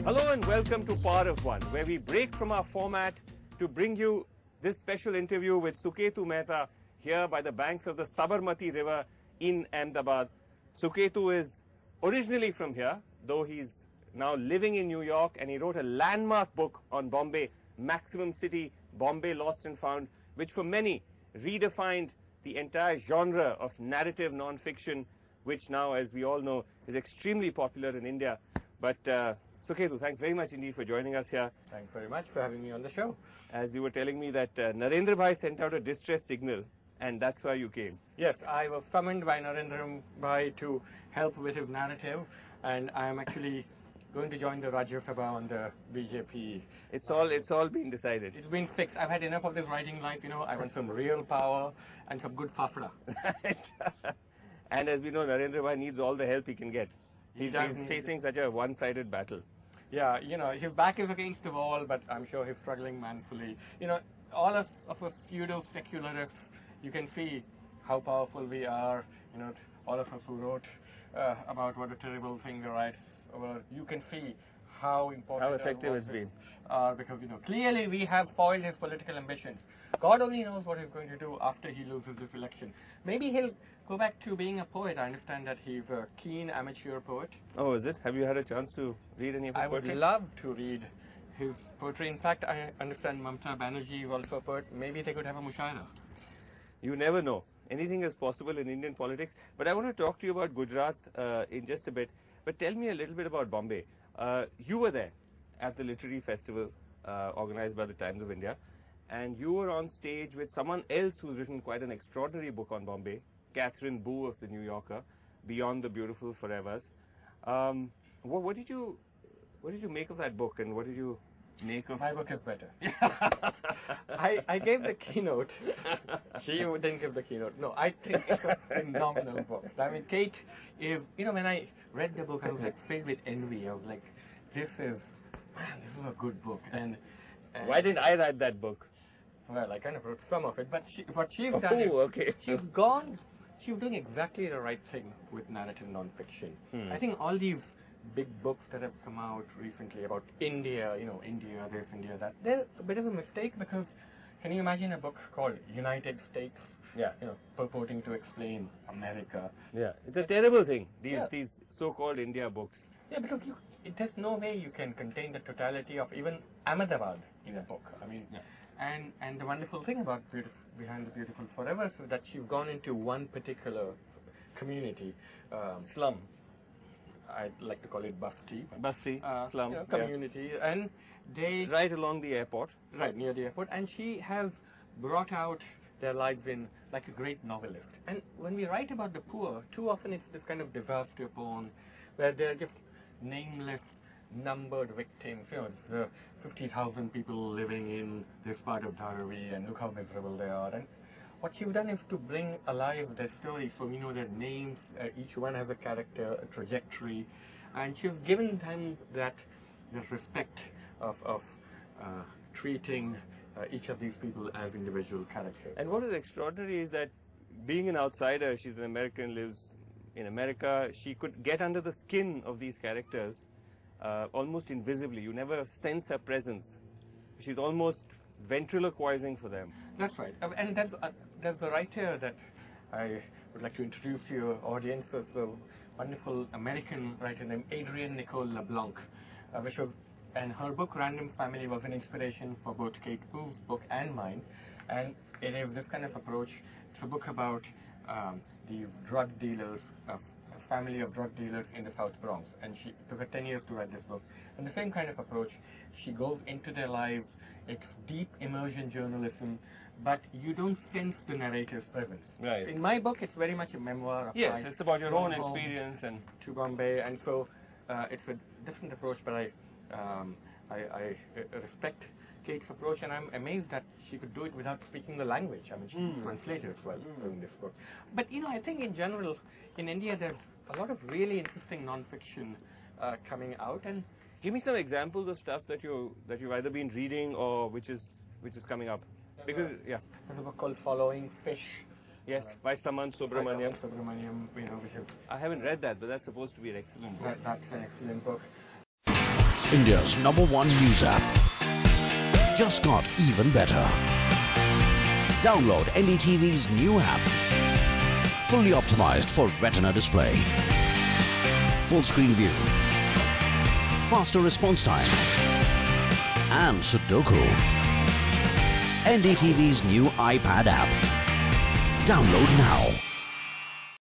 Hello and welcome to Power of One, where we break from our format to bring you this special interview with Suketu Mehta here by the banks of the Sabarmati River in Ahmedabad. Suketu is originally from here, though he's now living in New York, and he wrote a landmark book on Bombay, Maximum City, Bombay Lost and Found, which for many redefined the entire genre of narrative non-fiction, which now, as we all know, is extremely popular in India. But Suketu, thanks very much indeed for joining us here. Thanks very much for having me on the show. As you were telling me that Narendra Bhai sent out a distress signal, and that's why you came. Yes, I was summoned by Narendra Bhai to help with his narrative, and I am actually going to join the Rajya Sabha on the BJP. It's all been decided. It's been fixed. I've had enough of this writing life, you know. I want some real power and some good fafda. And as we know, Narendra Bhai needs all the help he can get. He's facing such a one-sided battle. Yeah, you know, his back is against the wall, but I'm sure he's struggling manfully. You know, all of us pseudo-secularists, you can see how powerful we are. You know, all of us who wrote about what a terrible thing the rights were, you can see how important, how effective it's been. Because, you know, clearly we have foiled his political ambitions. God only knows what he's going to do after he loses this election. Maybe he'll go back to being a poet. I understand that he's a keen amateur poet. Oh, is it? Have you had a chance to read any of his poetry? I would love to read his poetry. In fact, I understand Mamta Banerjee is also a poet. Maybe they could have a mushaira. You never know. Anything is possible in Indian politics. But I want to talk to you about Gujarat in just a bit. But tell me a little bit about Bombay. You were there at the literary festival organized by the Times of India, and you were on stage with someone else who's written quite an extraordinary book on Bombay, Cathrin of the New Yorker, Beyond the Beautiful Forevers. What did you make of that book, and what did you make of... My book is better. I gave the keynote. She didn't give the keynote. No, I think it's a phenomenal book. I mean, Kate is, you know, when I read the book, I was like filled with envy. I was like, this is a good book. And why didn't I write that book? Well, I kind of wrote some of it, but what she's done is she's doing exactly the right thing with narrative nonfiction. I think all these big books that have come out recently about India, you know, India this, India that, they're a bit of a mistake, because can you imagine a book called United States? Yeah. You know, purporting to explain America. Yeah, it's a terrible thing, these so-called India books. Yeah, because there's no way you can contain the totality of even Ahmedabad in a book. I mean, and the wonderful thing about Behind the Beautiful Forevers is that she's gone into one particular community. Slum. I'd like to call it Basti. Slum. You know, community. Yeah. And they... Right along the airport. Right, near the airport. And she has brought out their lives in like a great novelist. And when we write about the poor, too often it's this kind of disaster porn where they're just nameless, numbered victims. You know, it's 50,000 people living in this part of Dharavi, and look how miserable they are. And what she's done is to bring alive their stories, so we know their names, each one has a character, a trajectory, and she's given them that respect of treating each of these people as individual characters. And what is extraordinary is that, being an outsider, she's an American, lives in America, she could get under the skin of these characters almost invisibly. You never sense her presence. She's almost ventriloquizing for them. That's right. And there's a writer that I would like to introduce to your audience. There's a wonderful American writer named Adrienne Nicole LeBlanc, and her book Random Family was an inspiration for both Kate Booth's book and mine. And it is this kind of approach. It's a book about these drug dealers, a family of drug dealers in the South Bronx. And she took her 10 years to write this book. And the same kind of approach, she goes into their lives. It's deep immersion journalism, but you don't sense the narrator's presence. Right. In my book, it's very much a memoir of yes, it's about your own experience and to Bombay, and so it's a different approach. But I respect Kate's approach, and I'm amazed that she could do it without speaking the language. I mean, she's translated as well doing this book. But you know, I think in general, in India, there's a lot of really interesting non-fiction coming out. And give me some examples of stuff that you've either been reading or which is coming up. Because there's a book called Following Fish. Yes, by Saman Subramaniam. You know, which is... I haven't read that, but that's supposed to be an excellent book. That's an excellent book. India's #1 news app. Just got even better. Download NDTV's new app. Fully optimized for retina display. Full screen view. Faster response time. And Sudoku. NDTV's new iPad app. Download now.